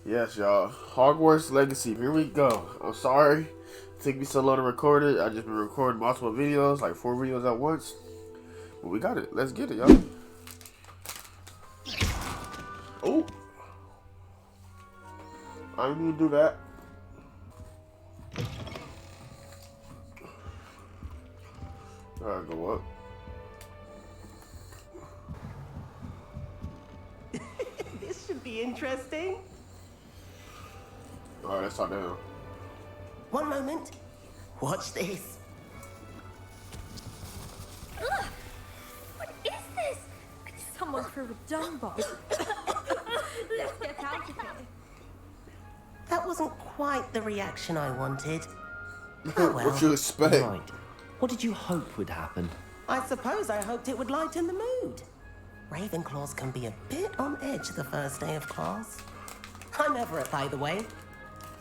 Yes, y'all. Hogwarts Legacy. Here we go. I'm sorry. It took me so long to record it. I just been recording multiple videos, like 4 videos at once. But we got it. Let's get it, y'all. Oh. I didn't even do that. Alright, go up. This should be interesting. Alright, let's talk down. One moment. Watch this. Ugh! What is this? Someone threw a dung bomb. Let's get out of here. That wasn't quite the reaction I wanted. Oh well. What you expect? Right. What did you hope would happen? I suppose I hoped it would lighten the mood. Ravenclaws can be a bit on edge the first day of class. I'm Everett, by the way.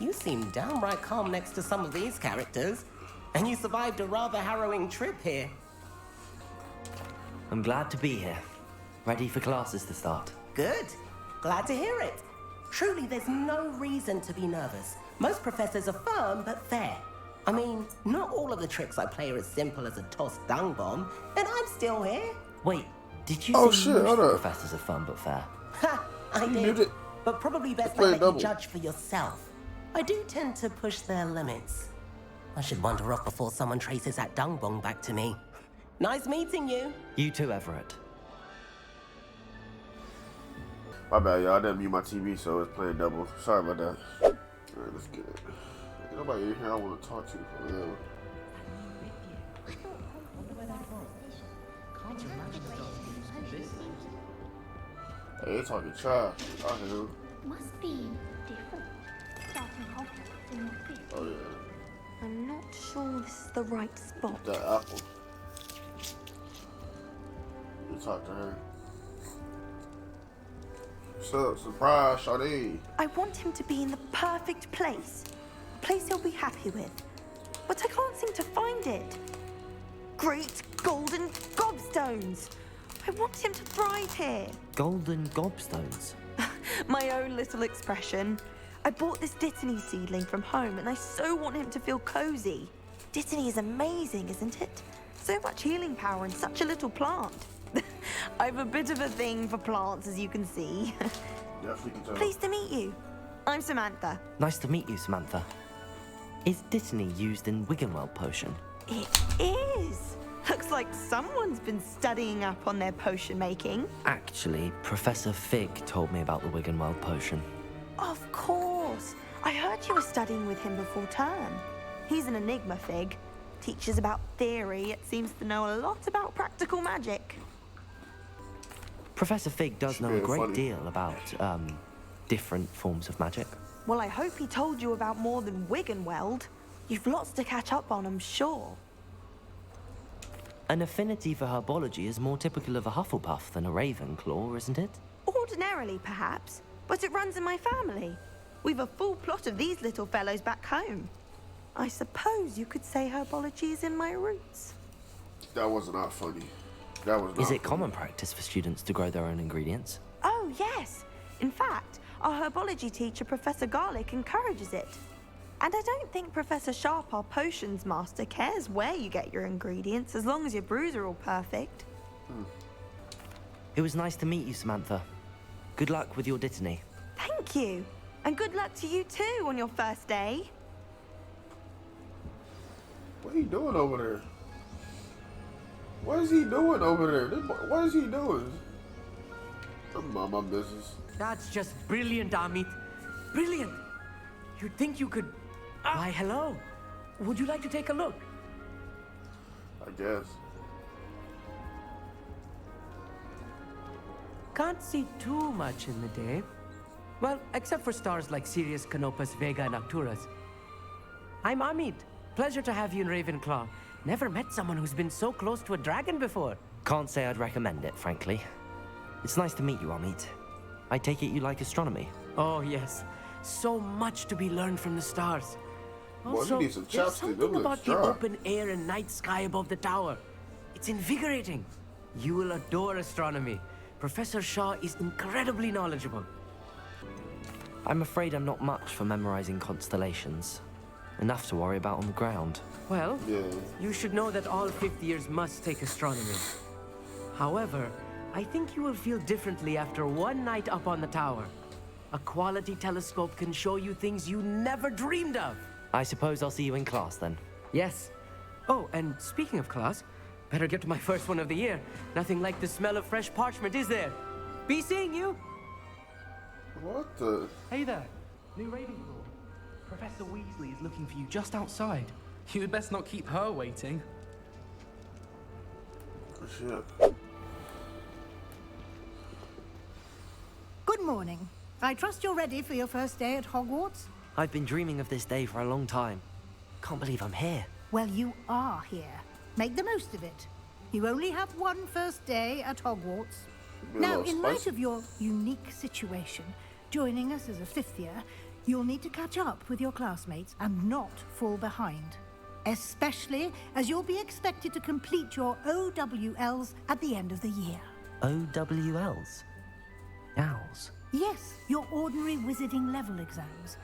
You seem downright calm next to some of these characters, and you survived a rather harrowing trip here. I'm glad to be here. Ready for classes to start. Good. Glad to hear it. Truly, there's no reason to be nervous. Most professors are firm but fair. I mean, not all of the tricks I play are as simple as a tossed dung bomb, and I'm still here. Wait, did you Oh, say shit, most hold up. professors are fun but fair? Ha! I You did. did. But probably best I Play let double. you judge for yourself. I do tend to push their limits. I should wander off before someone traces that dung bomb back to me. Nice meeting you. You too, Everett. My bad, y'all. I didn't mute my TV, so it's playing double. Sorry about that. Alright, let's get it. Ain't nobody in here I want to talk to for real. Hey, they talking trash. I hear them. Must be different. Starting Hogwarts in the fifth. Oh, yeah. I'm not sure this is the right spot. That apple. You talk to her. What's up? Surprise, Sade. I want him to be in the perfect place. A place he'll be happy with. But I can't seem to find it. Great golden gobstones! I want him to thrive here. Golden gobstones. My own little expression. I bought this Dittany seedling from home and I so want him to feel cozy. Dittany is amazing, isn't it? So much healing power in such a little plant. I've a bit of a thing for plants, as you can see. Definitely can tell. Pleased to meet you. I'm Samantha. Nice to meet you, Samantha. Is Dittany used in Wiggenweld potion? It is. Looks like someone's been studying up on their potion making. Actually, Professor Fig told me about the Wiggenweld potion. Of course. I heard you were studying with him before term. He's an enigma, Fig. Teaches about theory, yet seems to know a lot about practical magic. Professor Fig does know a Very great funny. deal about, different forms of magic. Well, I hope he told you about more than Wiggenweld. You've lots to catch up on, I'm sure. An affinity for herbology is more typical of a Hufflepuff than a Ravenclaw, isn't it? Ordinarily, perhaps, but it runs in my family. We've a full plot of these little fellows back home. I suppose you could say herbology is in my roots. That was not funny. That was not Is it funny. common practice for students to grow their own ingredients? Oh, yes. In fact, our herbology teacher, Professor Garlick, encourages it. And I don't think Professor Sharp, our potions master, cares where you get your ingredients, as long as your brews are all perfect. It was nice to meet you, Samantha. Good luck with your Dittany. Thank you. And good luck to you too on your first day. What are you doing over there? What is he doing over there? What is he doing? I'm on my business. That's just brilliant, Amit. Brilliant. You'd think you could... Why, hello. Would you like to take a look? I guess. Can't see too much in the day. Well, except for stars like Sirius, Canopus, Vega, and Arcturus. I'm Amit. Pleasure to have you in Ravenclaw. Never met someone who's been so close to a dragon before. Can't say I'd recommend it, frankly. It's nice to meet you, Amit. I take it you like astronomy. Oh, yes. So much to be learned from the stars. Boy, you Also, need some there's chapstick. something Them look about the dry. open air and night sky above the tower. It's invigorating. You will adore astronomy. Professor Shaw is incredibly knowledgeable. I'm afraid I'm not much for memorizing constellations. Enough to worry about on the ground. Well, Yeah. you should know that all fifth years must take astronomy. However, I think you will feel differently after one night up on the tower. A quality telescope can show you things you never dreamed of. I suppose I'll see you in class then. Yes. Oh, and speaking of class, better get to my first one of the year. Nothing like the smell of fresh parchment, is there? Be seeing you. What the? Hey there, new Ravenclaw. Professor Weasley is looking for you just outside. You'd best not keep her waiting. Shit. Good morning. I trust you're ready for your first day at Hogwarts? I've been dreaming of this day for a long time. Can't believe I'm here. Well, you are here. Make the most of it. You only have one first day at Hogwarts. Now, in light of your unique situation, joining us as a fifth year, you'll need to catch up with your classmates and not fall behind. Especially as you'll be expected to complete your OWLs at the end of the year. OWLs? Owls? Yes, your ordinary wizarding level exams.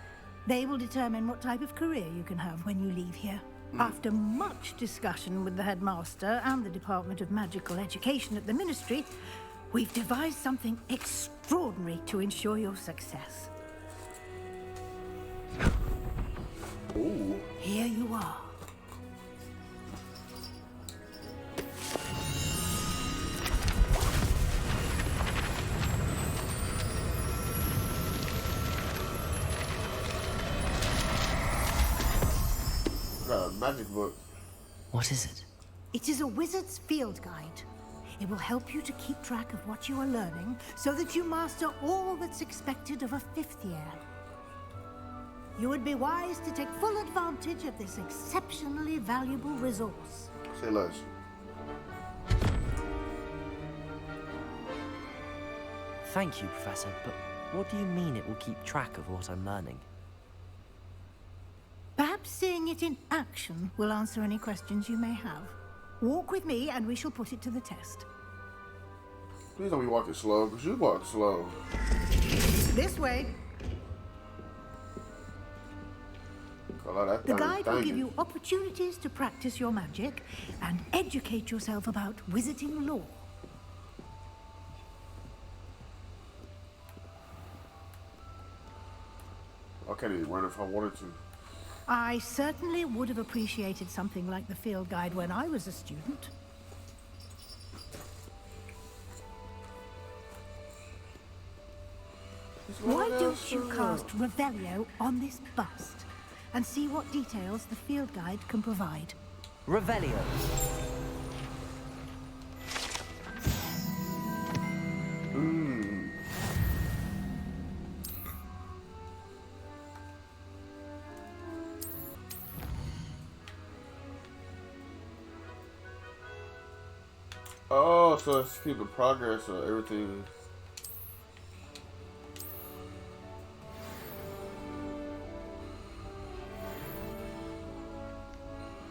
They will determine what type of career you can have when you leave here. After much discussion with the headmaster and the Department of Magical Education at the Ministry, we've devised something extraordinary to ensure your success. Ooh. Here you are. Got a magic book. What is it? It is a wizard's field guide. It will help you to keep track of what you are learning so that you master all that's expected of a fifth year. You would be wise to take full advantage of this exceptionally valuable resource. Say less. Thank you, Professor, but what do you mean it will keep track of what I'm learning? Perhaps seeing it in action will answer any questions you may have. Walk with me and we shall put it to the test. Please don't be walking slow, because you walk slow. This way. The guide will give you opportunities to practice your magic and educate yourself about wizarding lore. I can't even run if I wanted to. I certainly would have appreciated something like the field guide when I was a student. Why don't you cast Revelio on this bust and see what details the field guide can provide? Revelio. Oh, so it's keeping progress of everything.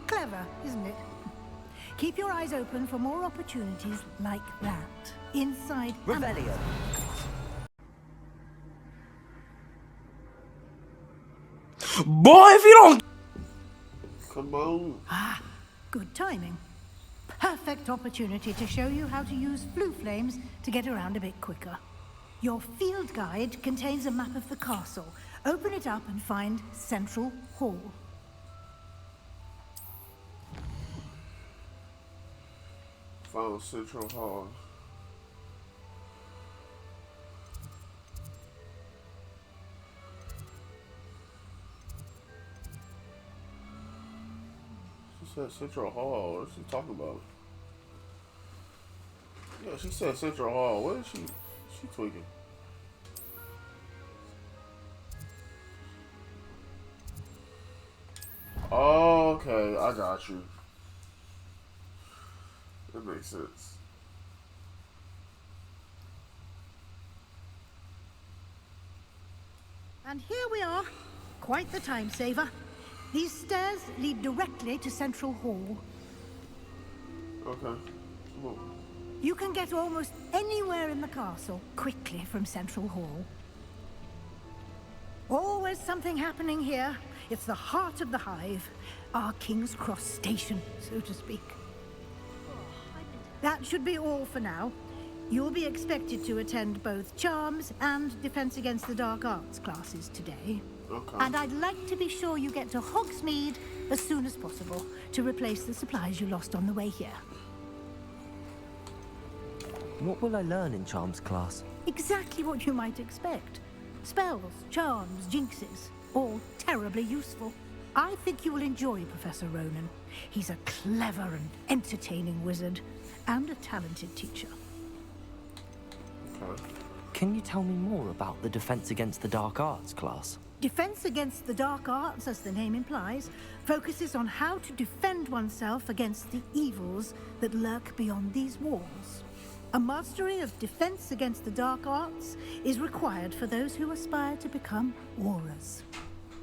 Clever, isn't it? Keep your eyes open for more opportunities like that. Inside and out. Revelio. Boy, if you don't... Come on. Ah, good timing. Perfect opportunity to show you how to use blue flames to get around a bit quicker. Your field guide contains a map of the castle. Open it up and find Central Hall. Found Central Hall. She said Central Hall. What's she talking about? Yeah, she said Central Hall. What is she tweaking? Oh, okay, I got you. That makes sense. And here we are. Quite the time saver. These stairs lead directly to Central Hall. Okay, come on. You can get almost anywhere in the castle quickly from Central Hall. Always something happening here. It's the heart of the hive. Our King's Cross station, so to speak. That should be all for now. You'll be expected to attend both Charms and Defense Against the Dark Arts classes today. Okay. And I'd like to be sure you get to Hogsmeade as soon as possible to replace the supplies you lost on the way here. What will I learn in Charms class? Exactly what you might expect. Spells, charms, jinxes, all terribly useful. I think you will enjoy Professor Ronan. He's a clever and entertaining wizard, and a talented teacher. Okay. Can you tell me more about the Defense Against the Dark Arts class? Defense Against the Dark Arts, as the name implies, focuses on how to defend oneself against the evils that lurk beyond these walls. A mastery of Defense Against the Dark Arts is required for those who aspire to become Aurors.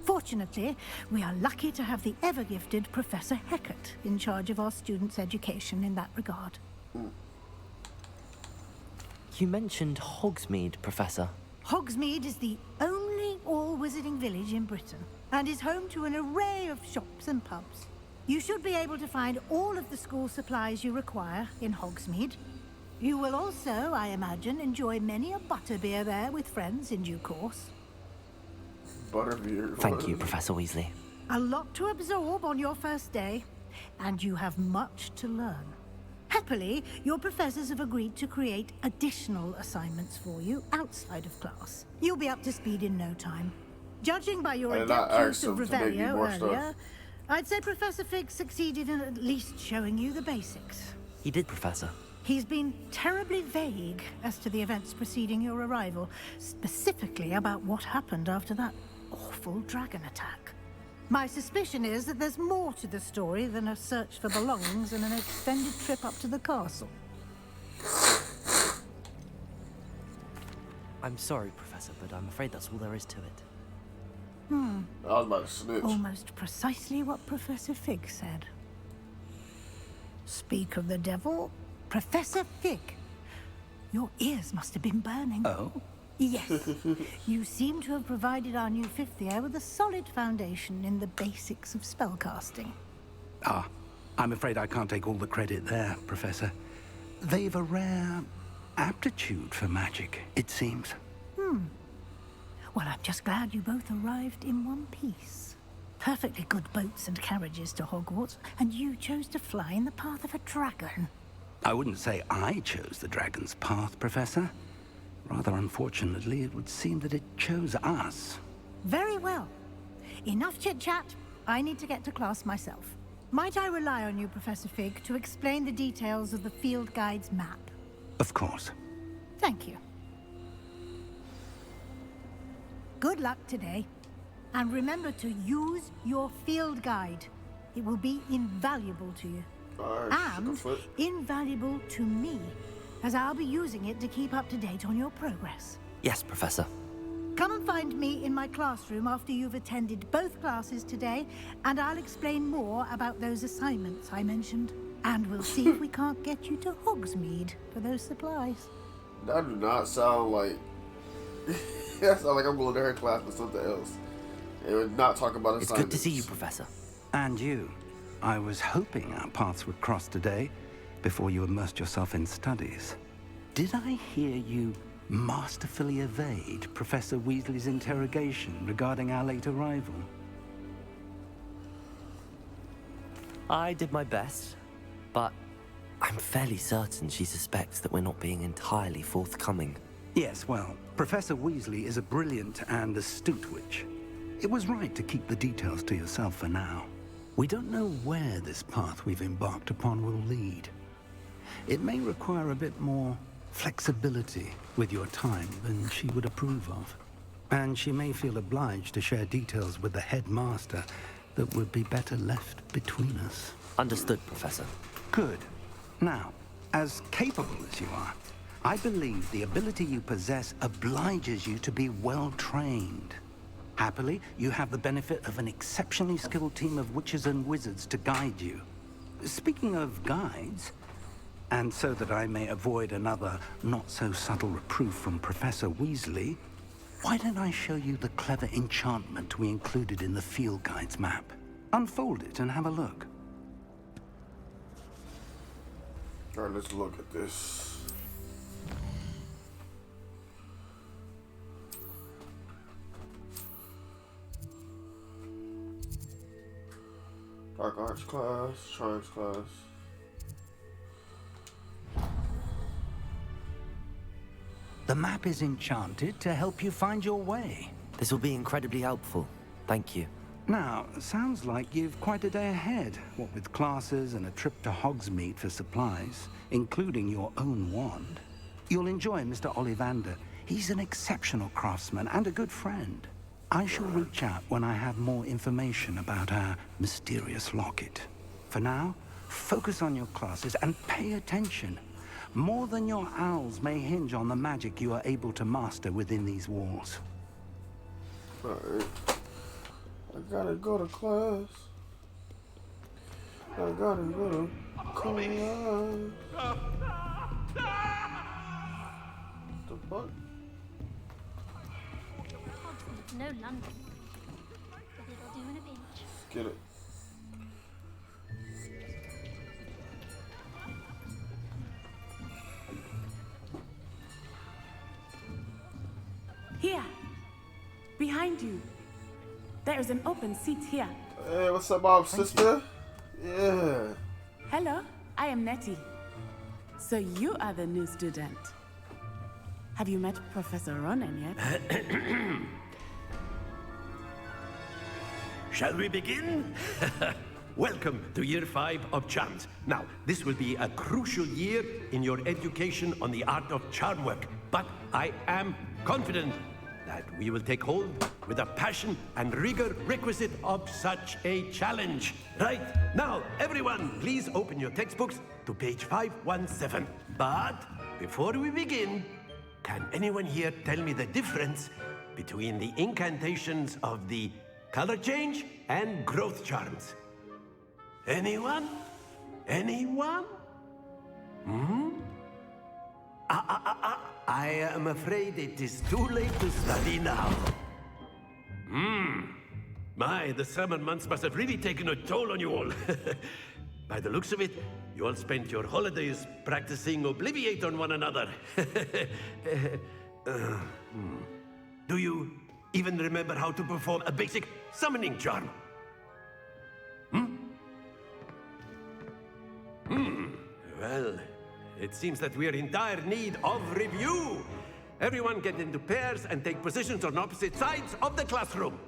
Fortunately, we are lucky to have the ever-gifted Professor Hecat in charge of our students' education in that regard. You mentioned Hogsmeade, Professor. Hogsmeade is the only all-wizarding village in Britain and is home to an array of shops and pubs. You should be able to find all of the school supplies you require in Hogsmeade. You will also, I imagine, enjoy many a butterbeer there with friends in due course. Butterbeer. Thank you, Professor Weasley. A lot to absorb on your first day, and you have much to learn. Happily, your professors have agreed to create additional assignments for you outside of class. You'll be up to speed in no time. Judging by your adept use of Revelio earlier, I'd say Professor Fig succeeded in at least showing you the basics. He did, Professor. He's been terribly vague as to the events preceding your arrival, specifically about what happened after that awful dragon attack. My suspicion is that there's more to the story than a search for belongings and an extended trip up to the castle. I'm sorry, Professor, but I'm afraid that's all there is to it. I was about to snitch. Almost precisely what Professor Fig said. Speak of the devil, Professor Fig. Your ears must have been burning. Oh? Yes. You seem to have provided our new fifth year with a solid foundation in the basics of spellcasting. Ah, I'm afraid I can't take all the credit there, Professor. They've a rare aptitude for magic, it seems. Well, I'm just glad you both arrived in one piece. Perfectly good boats and carriages to Hogwarts, and you chose to fly in the path of a dragon. I wouldn't say I chose the dragon's path, Professor. Rather unfortunately, it would seem that it chose us. Very well. Enough chit-chat. I need to get to class myself. Might I rely on you, Professor Fig, to explain the details of the field guide's map? Of course. Thank you. Good luck today. And remember to use your field guide. It will be invaluable to you. And invaluable to me, as I'll be using it to keep up to date on your progress. Yes, Professor. Come and find me in my classroom after you've attended both classes today, and I'll explain more about those assignments I mentioned. And we'll see if we can't get you to Hogsmeade for those supplies. That do not sound like... that sounds like I'm going to her class for something else. It would not talk about assignments. It's good to see you, Professor. And you. I was hoping our paths would cross today, before you immersed yourself in studies. Did I hear you masterfully evade Professor Weasley's interrogation regarding our late arrival? I did my best, but I'm fairly certain she suspects that we're not being entirely forthcoming. Yes, well, Professor Weasley is a brilliant and astute witch. It was right to keep the details to yourself for now. We don't know where this path we've embarked upon will lead. It may require a bit more flexibility with your time than she would approve of. And she may feel obliged to share details with the headmaster that would be better left between us. Understood, Professor. Good. Now, as capable as you are, I believe the ability you possess obliges you to be well trained. Happily, you have the benefit of an exceptionally skilled team of witches and wizards to guide you. Speaking of guides, and so that I may avoid another not-so-subtle reproof from Professor Weasley, Why don't I show you the clever enchantment we included in the field guide's map? Unfold it and have a look. All right, let's look at this. Dark Arts class, Charms class. The map is enchanted to help you find your way. This will be incredibly helpful. Thank you. Now, sounds like you've quite a day ahead, what with classes and a trip to Hogsmeade for supplies, including your own wand. You'll enjoy Mr. Ollivander. He's an exceptional craftsman and a good friend. I shall reach out when I have more information about our mysterious locket. For now, focus on your classes and pay attention. More than your owls may hinge on the magic you are able to master within these walls. Alright. I gotta go to class. I gotta go to class. The fuck? No London. But it'll do in a pinch. Get it. Here, behind you. There is an open seat here. Hey, what's up, Bob, sister? Yeah. Hello, I am Nettie. So you are the new student. Have you met Professor Ronan yet? Shall we begin? Welcome to Year 5 of Charms. Now, this will be a crucial year in your education on the art of charm work, but I am confident that we will take hold with the passion and rigor requisite of such a challenge. Right, now, everyone, please open your textbooks to page 517. But before we begin, can anyone here tell me the difference between the incantations of the color change and growth charms? Anyone? Anyone? I am afraid it is too late to study now. My, the summer months must have really taken a toll on you all. By the looks of it, you all spent your holidays practicing Obliviate on one another. Do you even remember how to perform a basic summoning charm? Well, it seems that we are in dire need of review. Everyone get into pairs and take positions on opposite sides of the classroom.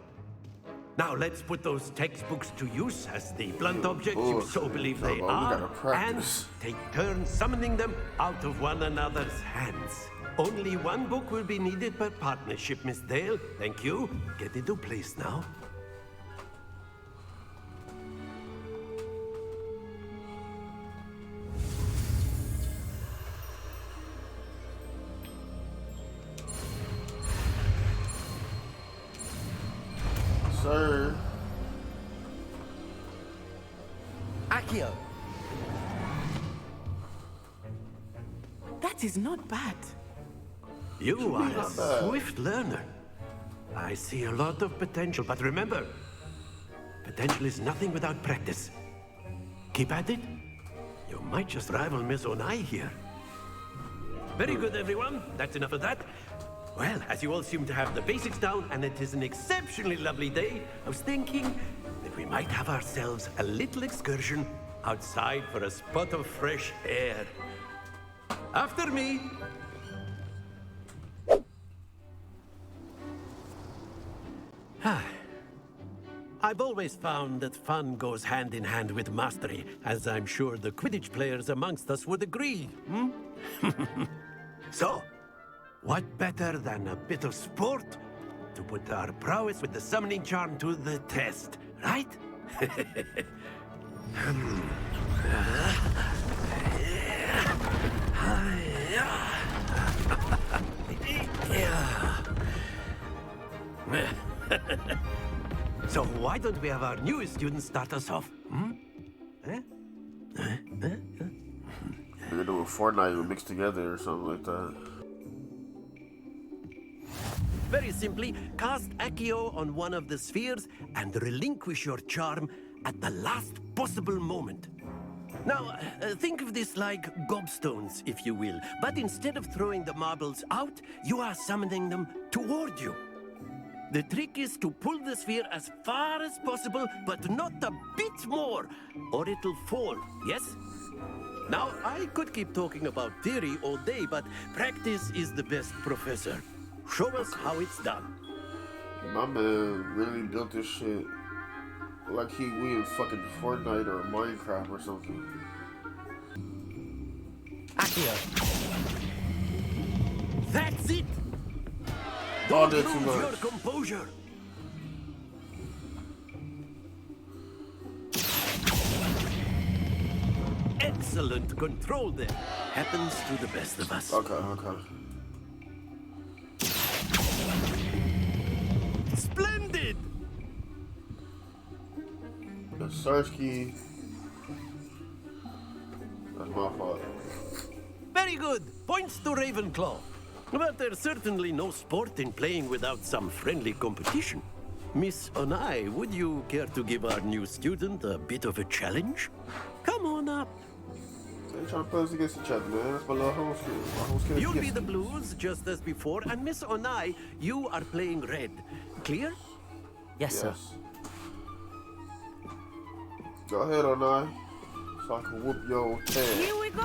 Now let's put those textbooks to use as the blunt objects you so believe they are, and take turns summoning them out of one another's hands. Only one book will be needed per partnership, Miss Dale. Thank you. Get into place now. Sir. Accio. That is not bad. You are a swift learner. I see a lot of potential, but remember, potential is nothing without practice. Keep at it. You might just rival Miss Onai here. Very good, everyone. That's enough of that. Well, as you all seem to have the basics down, and it is an exceptionally lovely day, I was thinking that we might have ourselves a little excursion outside for a spot of fresh air. After me. I've always found that fun goes hand in hand with mastery, as I'm sure the Quidditch players amongst us would agree. So, what better than a bit of sport to put our prowess with the summoning charm to the test, right? So why don't we have our newest student start us off? We're doing Fortnite mixed together or something like that. Very simply, cast Accio on one of the spheres and relinquish your charm at the last possible moment. Now, think of this like gobstones, if you will. But instead of throwing the marbles out, you are summoning them toward you. The trick is to pull the sphere as far as possible, but not a bit more, or it'll fall, yes? Now, I could keep talking about theory all day, but practice is the best professor. Show us how it's done. My man really built this shit like we in fucking Fortnite or Minecraft or something. Accio. That's it! All Don't that too lose much. your composure. Excellent control there. Happens to the best of us. Okay, okay. Splendid! The search key. That's my fault. Very good. Points to Ravenclaw. But there's certainly no sport in playing without some friendly competition. Miss Onai, would you care to give our new student a bit of a challenge? Come on up. They trying to put us against each other, man. That's my little home skill. My home skill. You'll be the blues, just as before, and Miss Onai, you are playing red. Clear? Yes, sir. Go ahead, Onai. So I can whoop your tail. Here we go.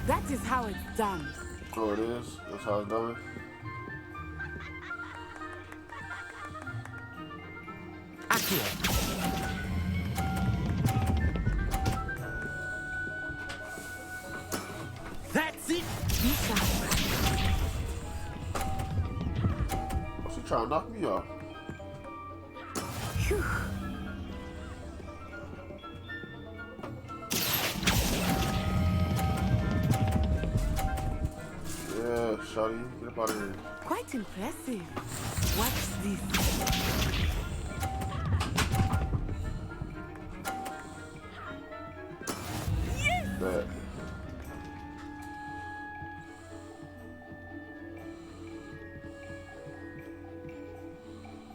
That is how it's done. Oh, it is? That's how it's done? Accio. That's it! Oh, she trying to knock me off. Phew. Yeah, shawty, get up out of here. Quite impressive. Watch this. Yes! Bet.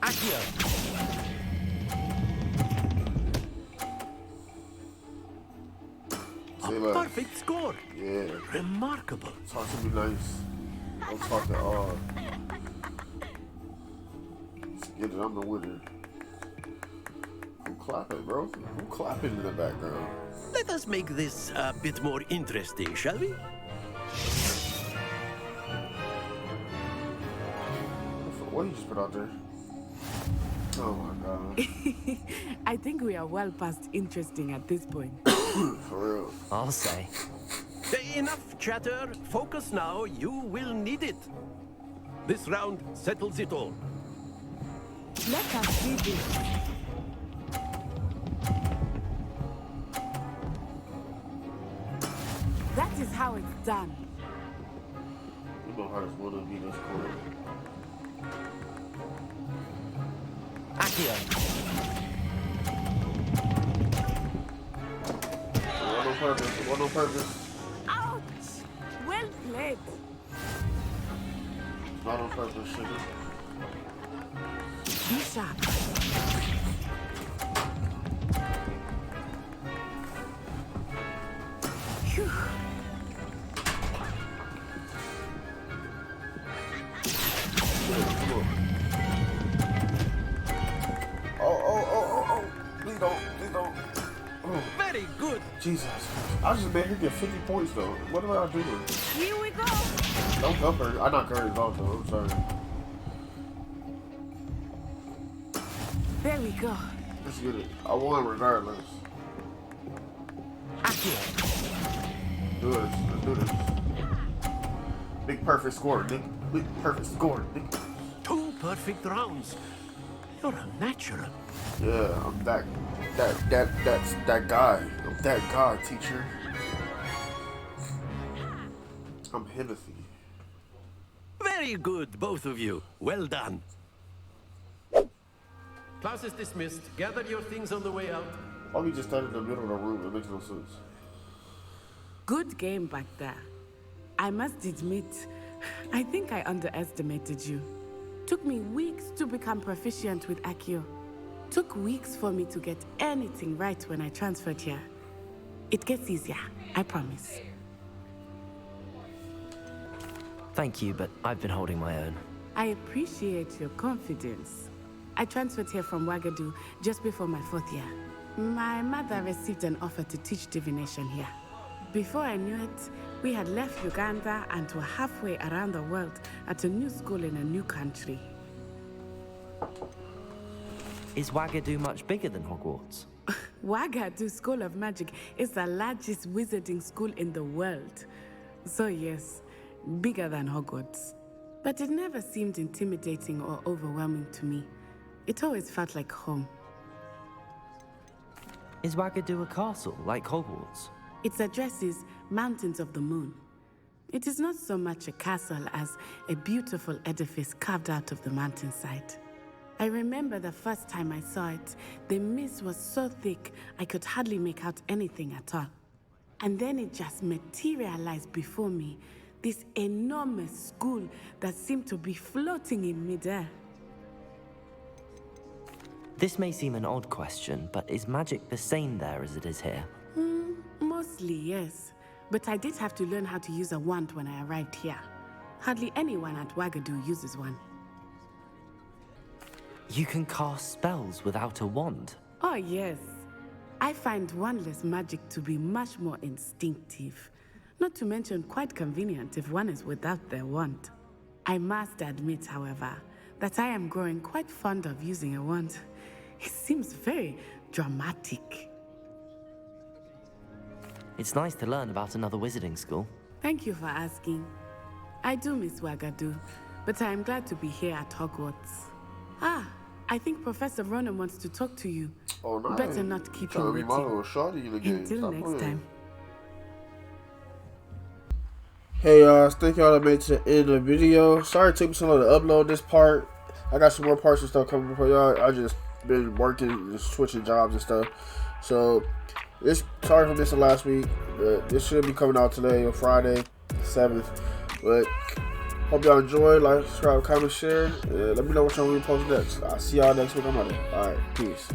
Accio. Say A less. perfect score. Yeah. Remarkable. Talk to me nice. Don't talk at all. Let's get it, I'm the winner. Who clapping, bro? Who clapping in the background? Let us make this a bit more interesting, shall we? What you just put out there? Oh my god. I think we are well past interesting at this point. For real. I'll say. Enough chatter. Focus now. You will need it. This round settles it all. Let us see this. That is how it's done. You know how this one to be this corner. Accio. One on purpose. One on purpose. Ouch! Well played. Not on purpose, sugar. Be sharp. Phew. Come on. Oh. Please don't. Oh. Very good. Jesus. I just made her get 50 points though. What am I doing? Here we go. Don't help her. I knocked her off though. I'm sorry. There we go. Let's get it. I won regardless. Accio. Do this. Let's do this. Big perfect score, Nick. Big perfect score, Nick. 2 perfect rounds. You're a natural. Yeah, I'm that guy. I'm that guy, teacher. I'm Himothy. Very good, both of you. Well done. Class is dismissed. Gather your things on the way out. Why we just stand in the middle of the room? It makes no sense. Good game back there. I must admit, I think I underestimated you. Took me weeks to become proficient with Accio. Took weeks for me to get anything right when I transferred here. It gets easier, I promise. Thank you, but I've been holding my own. I appreciate your confidence. I transferred here from Wagadu just before my 4th year. My mother received an offer to teach divination here. Before I knew it, we had left Uganda and were halfway around the world at a new school in a new country. Is Wagadu much bigger than Hogwarts? Wagadu School of Magic is the largest wizarding school in the world. So yes, bigger than Hogwarts. But it never seemed intimidating or overwhelming to me. It always felt like home. Is Wagadu a castle, like Hogwarts? Its address is Mountains of the Moon. It is not so much a castle as a beautiful edifice carved out of the mountainside. I remember the first time I saw it, the mist was so thick I could hardly make out anything at all. And then it just materialized before me, this enormous school that seemed to be floating in midair. This may seem an odd question, but is magic the same there as it is here? Mostly, yes. But I did have to learn how to use a wand when I arrived here. Hardly anyone at Wagadu uses one. You can cast spells without a wand? Oh, yes. I find wandless magic to be much more instinctive. Not to mention quite convenient if one is without their wand. I must admit, however, that I am growing quite fond of using a wand. It seems very dramatic. It's nice to learn about another wizarding school. Thank you for asking. I do miss Wagadu, but I am glad to be here at Hogwarts. I think Professor Ronan wants to talk to you. Oh, nice. Better not keep him waiting. Until next time. Hey y'all, thank y'all that made it to the end of the video. Sorry it took me so long to upload this part. I got some more parts and stuff coming for y'all. I just been working, just switching jobs and stuff. So sorry for missing last week, but this should be coming out today on Friday, 7th. But hope y'all enjoy. Like, subscribe, comment, share. And let me know what y'all want me to post next. I'll see y'all next week. I'm out of here. Alright, peace.